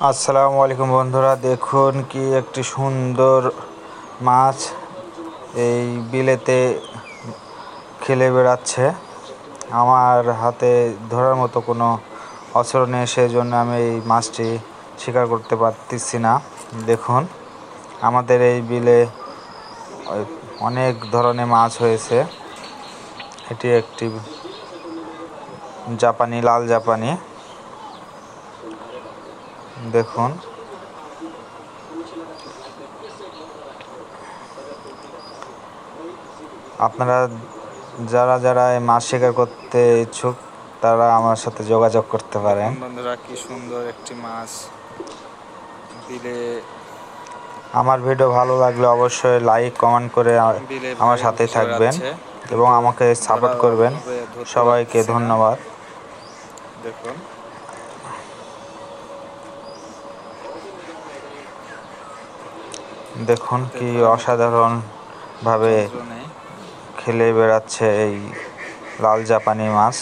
আসসালামু আলাইকুম বন্ধুরা, দেখুন কি একটি সুন্দর মাছ এই বিলেতে খেলে বেড়াচ্ছে। আমার হাতে ধরার মতো কোনো অস্ত্র নেই, সেই জন্য আমি এই মাছটি শিকার করতে পারতেছি না। দেখুন, আমাদের এই বিলে অনেক ধরনের মাছ হয়েছে। এটি একটি জাপানি, লাল জাপানি। দেখুন, আপনারা যারা যারা এই মাছ শিকার করতে ইচ্ছুক তারা আমার সাথে যোগাযোগ করতে পারেন। বন্ধুরা, কি সুন্দর একটি মাছ বিলে। আমার ভিডিও ভালো লাগলে অবশ্যই লাইক কমেন্ট করে বিলে আমার ভাই সাথেই ভেসে থাকবেন বেড়াচ্ছে, এবং কিন্তু আমাকে সাপোর্ট ধরার করবেন। অভাবে ধরতে সবাইকে পারতেছি না। ধন্যবাদ। দেখুন, দেখুন হাতে কি ধরার মতো কোনো অসাধারণভাবে যন্ত্র নেই। খেলে বেড়াচ্ছে এই লাল জাপানি মাছ।